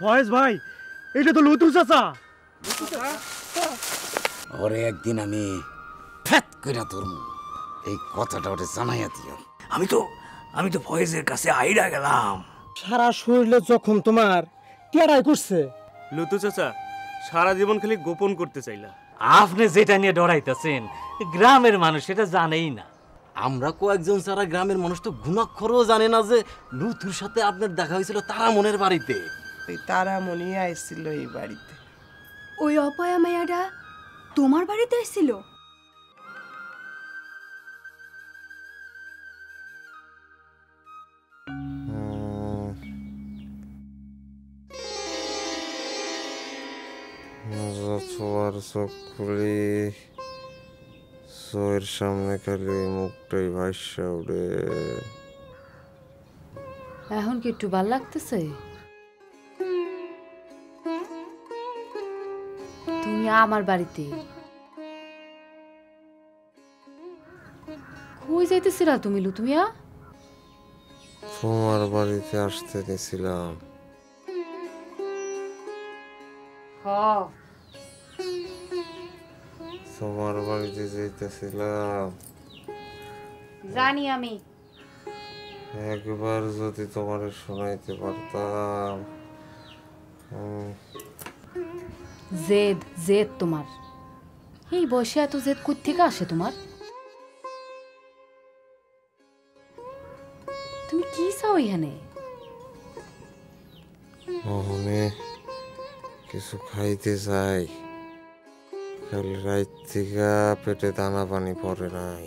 ফয়েজ ভাই, এটা তো লুতু চাচা। ওরে একদিন আমি ফ্যাত কইরা ধরমু, এই কথাটা ওরে জানাইয়া দিও। আমি তো ফয়েজের কাছে আইরা গেলাম। সারা শরীরে জখম তোমার টেরাই করছে। লুতু চাচা সারা জীবন খালি গোপন করতে চাইলা। আপনি যেটা নিয়ে ডরাইতেছেন গ্রামের মানুষ সেটা জানেই না। আমরা কয়েকজন সারা গ্রামের মানুষ তো ঘুণাক্ষরও জানে না যে লুতুর সাথে আপনার দেখা হয়েছিল তারা মনের বাড়িতে। ওই তারা মনি আইছিল এই বাড়িতে। ওই অপয়া মায়াটা তোমার বাড়িতে এসেছিল? যতবার চোখ খুলি চোখের সামনে খালি মুখটাই ভাইসা উঠে। এখন কি একটু ভাল লাগতেছে? তুমি আমার বাড়িতে কই যাইতেছিলা তুমি লুতুমিয়া? তোমার বাড়িতে আসতে নিয়েছিলাম। তোমার বাড়িতে যাইতেছিলাম। জানি আমি। একবার যদি তোমার শোনাইতে পারতাম। জেদ জেদ তোমার। এই বয়সে এত জেদ কই থেকে আসে তোমার? তুমি কি চাও এখানে? আমি কিছু খাইতে চাই। কাল রাত থেকে পেটে দানা পানি পড়ে নাই।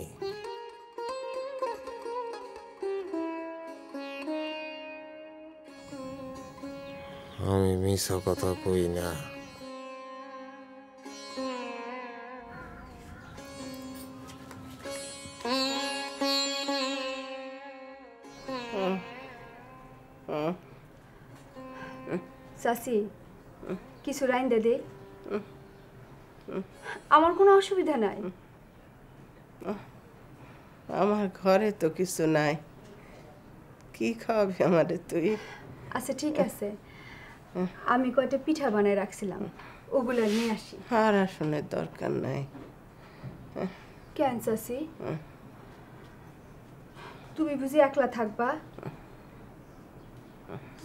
আমি মিছা কথা কই না। চাচি, কিছু রাইন দে। আমার কোনো অসুবিধা নাই। আমার ঘরে তো কিছু নাই, কি খাওয়াবি আমারে তুই? আচ্ছা ঠিক আছে, আমি কয়টা পিঠা বানায় রাখছিলাম, ওগুলো নিয়ে আসি। আর আসনের দরকার নাই। কেন চাচি, তুমি বুঝি একলা থাকবা?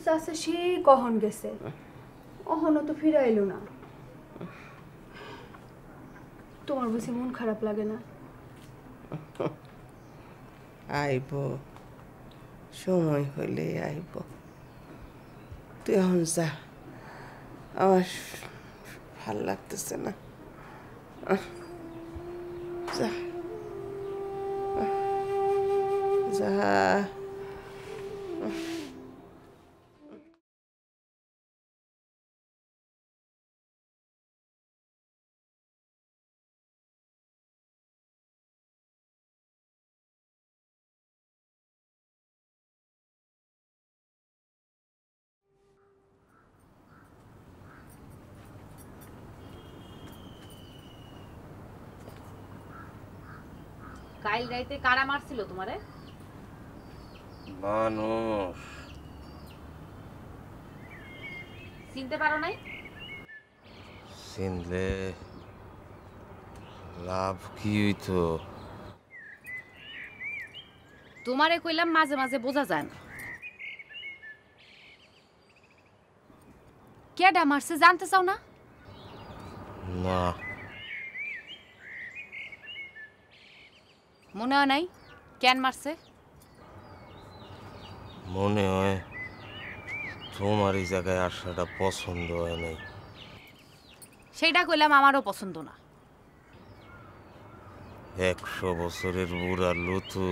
চাচা সেই কখন গেছে, অহনো তো ফিরে এলো না। তোমার বুঝি মন খারাপ লাগে না? আইব, সময় হলে আইব। তুই এখন যা, আমার ভাল লাগতেছে না। যা যা। কাল রাইতে কারা মারছিল তোমারে? মানুষ। চিনতে পারো নাই? চিনলে লাভ কি হইতো? তোমারে কইলাম মাঝে মাঝে বোঝা যায় না। কেডা মারছে জানতে চাও না? না, মনে হয় নাই কেন মারছে? মনে হয় তোমার এই জায়গায় আসাটা পছন্দ হয় নাই। সেইটা কইলাম আমারও পছন্দ না। 100 বছরের বুড়া লুতু,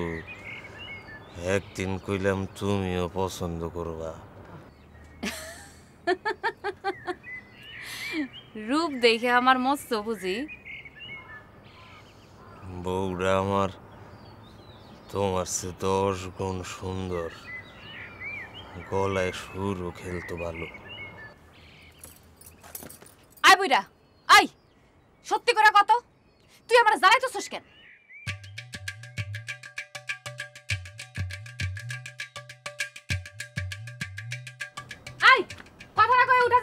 একদিন কইলাম তুমিও পছন্দ করবা। রূপ দেখে আমার মস্ত বুঝি। বউরা আমার তোমার চেয়ে 10 গুণ সুন্দর, গলায় সুরও খেলতো ভালো। আই বুইরা আই, সত্যি করে কত তুই আমার জ্বালাইতেছিস কেন? আই কথা না কয়ে উঠা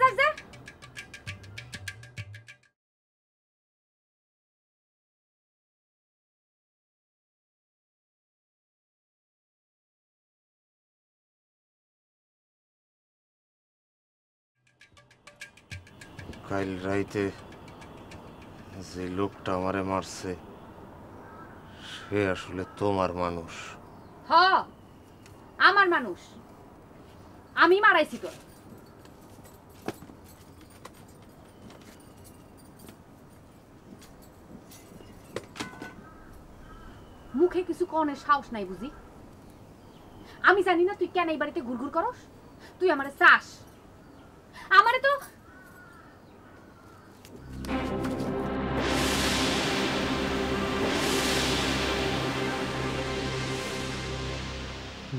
কাল রাইতে যে লোকটা আমারে মারছে সে আসলে তোমার মানুষ। হ আমার মানুষ, আমি মারাইছি তোর। মুখে কিছু কনের সাহস নাই বুঝি? আমি জানি না তুই কেন এই বাড়িতে ঘুরঘুর করস? তুই আমারে চাস? আমারে তো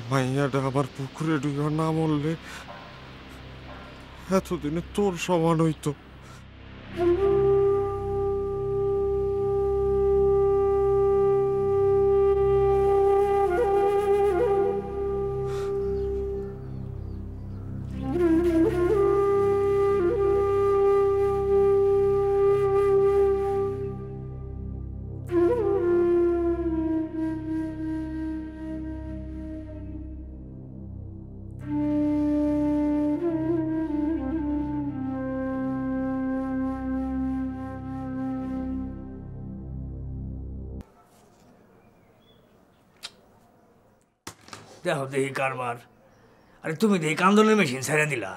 মাইয়াটা আমার পুকুরে ডুইয়া না মরলে এতদিনে তোর সমান হইতো। দেখো দেখি কারবার। আরে তুমি দেখি কান্দনের মেশিন ছেড়ে দিলা।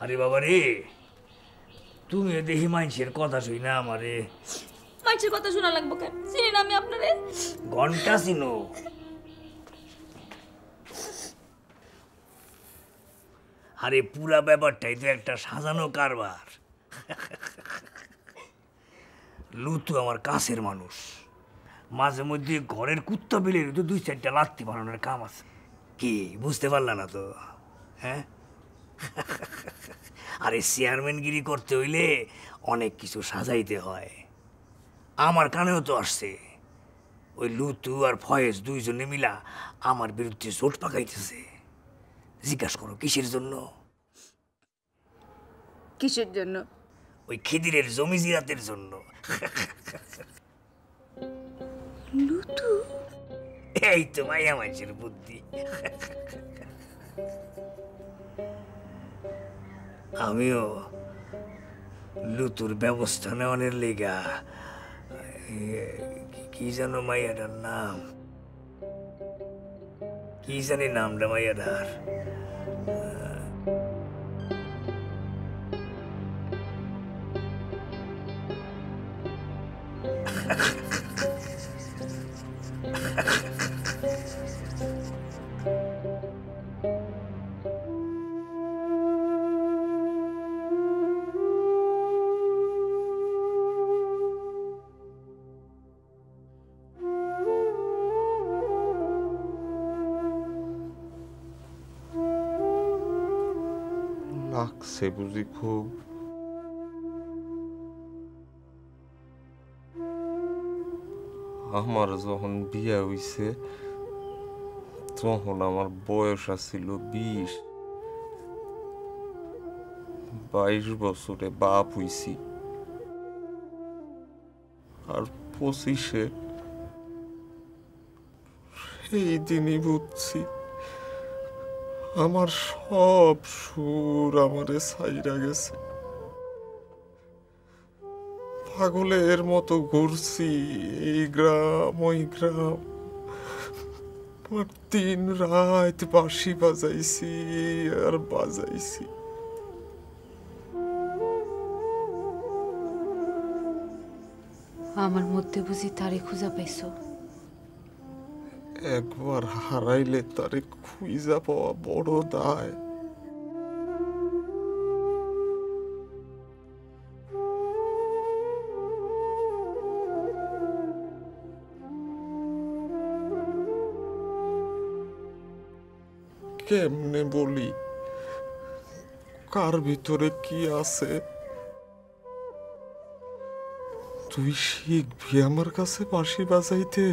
আরে বাবা রে, তুমি দেখি মানুষের কথা শুই না আমারে। মানুষের কথা শোনা লাগবো কেন? চিনি না আমি আপনারে। ঘন্টা চিনো? আরে পুরা ব্যাপারটাই তো একটা সাজানো কারবার। লুতু আমার কাছের মানুষ, মাঝে মধ্যে ঘরের কুত্তা বিলের তো 2-4টা লাত্তি বানানোর কাম আছে। কি বুঝতে পারলা না তো? হ্যাঁ, আরে চেয়ারম্যানগিরি করতে হইলে অনেক কিছু সাজাইতে হয়। আমার কানেও তো আসছে, ওই লুতু আর ফয়েজ দুইজনে মিলা আমার বিরুদ্ধে জোট পাকাইতেছে। জিজ্ঞাসা করো কিসের জন্য? কিসের জন্য? ওই খিদিরের জমি জিরাতের জন্য। লুতু? এই তো মাইয়া মানুষের বুদ্ধি। আমিও লুতুর ব্যবস্থা নেওয়ার লেগা কি জানো মাইয়াটার নাম, কি জানি নামটা মাইয়াটার, লাগছে বুঝি খুব? আমার যখন বিয়া হইছে তখন আমার বয়স আছিল 20। 22 বছরে বাপ হইছি, আর 25-এ সেই দিনই বুঝছি আমার সব সুর আমারে ছাইরা গেছে। পাগলের মতো ঘুরছি এই গ্রাম ওই গ্রাম, আর দিন রাত বাঁশি বাজাইছি আর বাজাইছি। আমার মধ্যে বুঝি তারে খুঁজা পাইছো? একবার হারাইলে তারে খুঁজা পাওয়া বড় দায়। কেমনে বলি কার ভিতরে কি আছে? তুই শিখবি আমার কাছে বাঁশি বাজাইতে?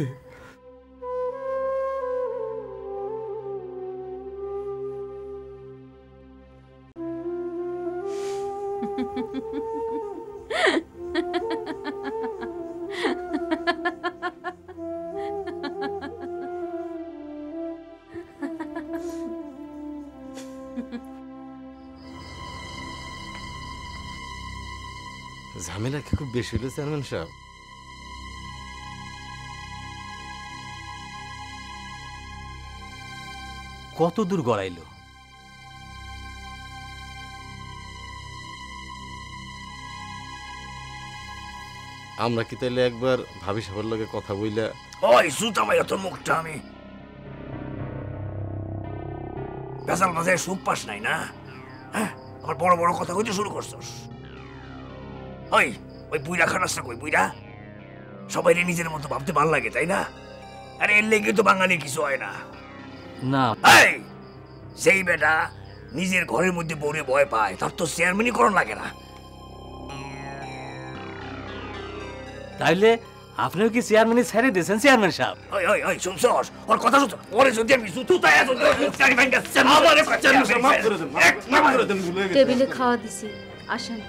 ঝামেলা কি খুব বেশি হলো চেয়ারম্যান সাহেব? কত দূর গড়াইলো? আমরা কি তাইলে একবার ভাবি সাহেবের লগে কথা বইলা? ওই সুতামাই তোর মুখটা আমি পেশাল বাজায় সুখ পাস নাই না? হ্যাঁ, আবার বড় বড় কথা কইতে শুরু করছস। ওই ওই বুইরা খানাসটা কই বুইরা? সবাই নিজের মতো ভাবতে ভাল লাগে তাই না? আরে এর লেগে তো বাঙালি কিছু হয় না। না এই সেই বেটা নিজের ঘরের মধ্যে বউরে ভয় পায়, তার তো চেয়ারম্যানই করণ লাগে না। তাইলে আপনিও কি চেয়ারম্যানই ছেড়ে দিয়েছেন চেয়ারম্যান সাহেব? ওই ওই ওই শুনছস? ওর কথা শুনছ? ওরে যদি আমি জুতুতায় এত চারি ভাঙ্গা আমারে মাফ করে দেন, মাফ করে দেন, ভুলে গেছি। টেবিলে খাওয়া দিছি, আসেন।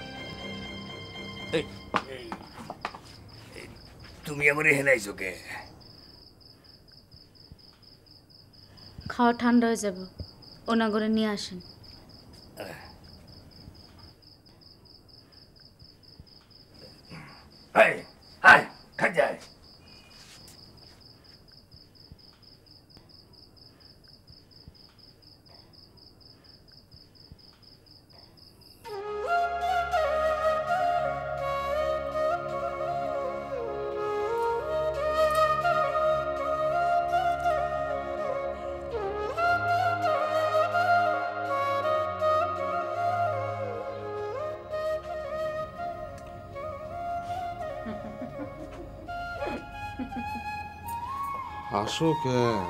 তুমি আমার হেনাইছো কে? খাওয়া ঠান্ডা হয়ে যাব, ওনা করে নিয়ে আসেন। এই আয় খাই যায়। আসো কেন?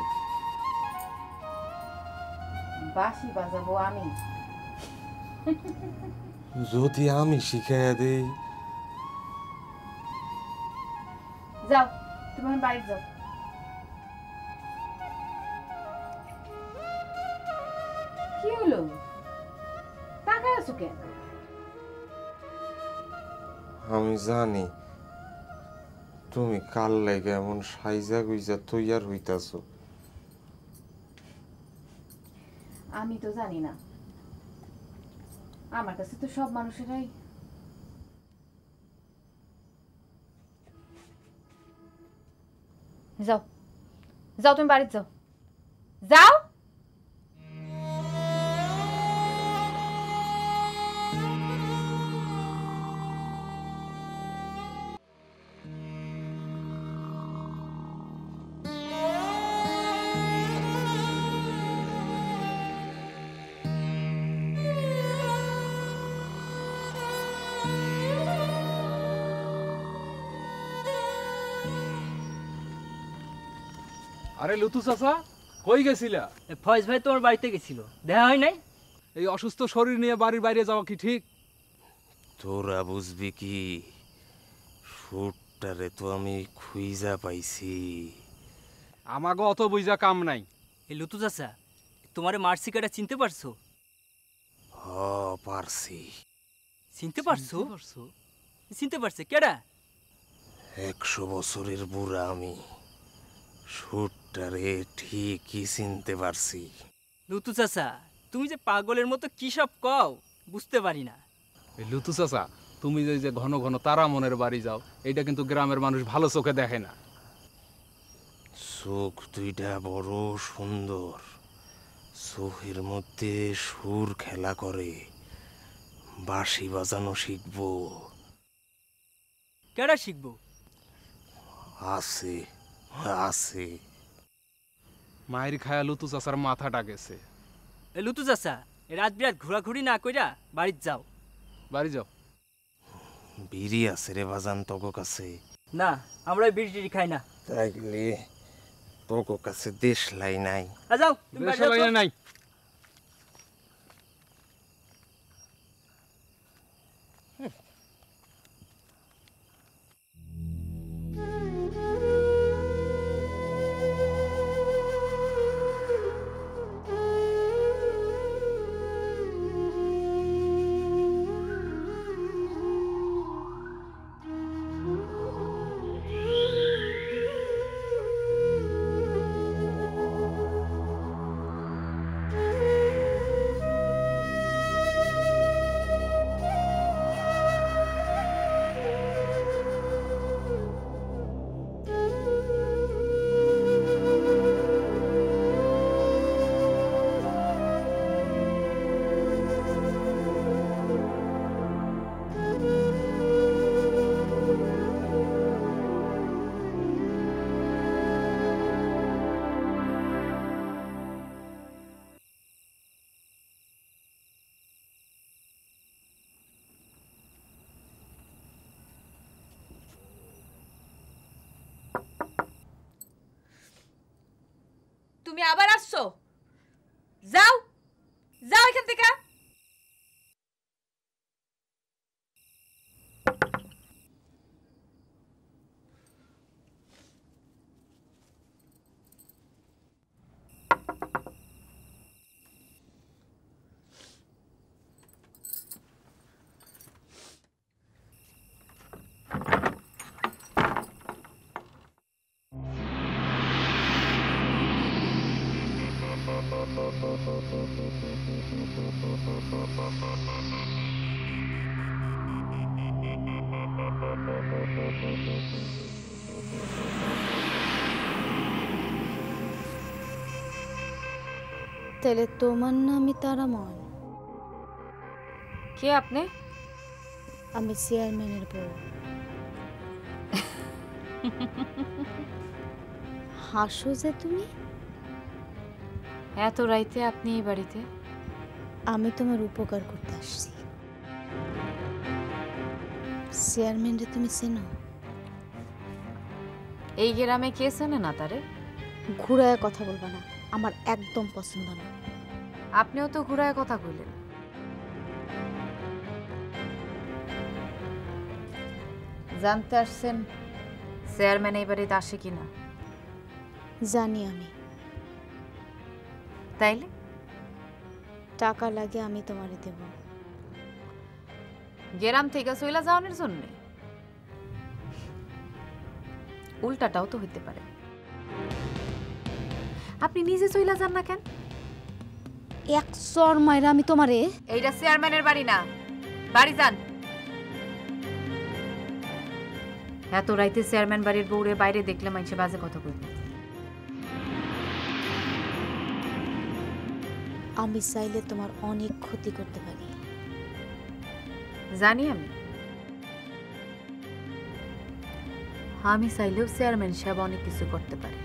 বাঁশি বাজাবো আমি। যদি আমি শিখাইয়া দেই? যাও, তুমি এখন বাড়ি যাও। কি হলো? তাকায় আছো কেন? আমি জানি তুমি কাল লাগে এমন সাইজা গুইজা তৈয়ার হইতাছো। আমি তো জানি না, আমার কাছে তো সব মানুষেরাই। যাও যাও, তুমি বাড়ি যাও, যাও। আরে লুতু চাচা, কই গেছিলা? ফয়েজ ভাই তোমার বাড়িতে গেছিল, দেখা হয় নাই? এই অসুস্থ শরীর নিয়ে বাড়ির বাইরে যাওয়া কি ঠিক? তোরা বুঝবি কি, সুরটারে তো আমি খুইজা পাইছি। আমাগো অত বুঝা কাম নাই। এই লুতু চাচা, তোমারে মার্সিকাটা চিনতে পারছো? হ পারছি। চিনতে পারছো? চিনতে পারছে কেডা? 100 বছরের বুড়া আমি, সুরটারে ঠিকই চিনতে পারছি। লুতু চাচা, তুমি যে পাগলের মতো কি সব কও বুঝতে পারি না। এই লুতু চাচা, তুমি যে ঘন ঘন তারা মনের বাড়ি যাও, এটা কিন্তু গ্রামের মানুষ ভালো চোখে দেখে না। চোখ দুইটা বড় সুন্দর, চোখের মধ্যে সুর খেলা করে, বাঁশি বাজানো শিখবো। কেডা শিখবো? আছে আছে। মায়ের খায়া লুতু চাচার মাথাটা গেছে। এ লুতু চাচা, রাত বিরাত ঘোরাঘুরি না কইরা বাড়িতে যাও। বাড়ি যাও। বিড়ি আছে রে বাজান তোর কাছে? না, আমরা বিড়ি টিড়ি খাই না। তাইলে তোর কাছে দেশলাই নাই? যাও, তুমি বাড়ি যাও তো। নাই। তাহলে তোমার নামই তারামন? কে আপনি? আমি চেয়ারম্যানের বউ। হাসো যে তুমি? এত রাইতে আপনি এই বাড়িতে? আমি তোমার উপকার করতে আসছি। চেয়ারম্যানরে তুমি চেনো? এই গ্রামে কে চেনে না তারে? ঘুরায় কথা বলবা না, আমার একদম পছন্দ না। আপনিও তো ঘুরায় কথা কইলেন। জানতে আসছেন চেয়ারম্যান এই বাড়িতে আসে কিনা? জানি আমি। তাইলে টাকা লাগে আমি তোমারে দেব। গ্রাম থেকে চইলা যাওয়ানোর জন্য? উল্টাটাও তো হইতে পারে। আপনি নিজে চইলা যান না কেন? এক চর মাইরা আমি তোমারে। এইটা চেয়ারম্যানের বাড়ি না, বাড়ি যান। এত রাইতে চেয়ারম্যান বাড়ির বউরে বাইরে দেখলে মানুষে বাজে কথা কইবে। আমি চাইলে তোমার অনেক ক্ষতি করতে পারি। জানি আমি চাইলেও চেয়ারম্যান সাহেব অনেক কিছু করতে পারে।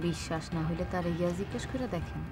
বিশ্বাস না হইলে তার ইয়া জিজ্ঞেস করে দেখেন।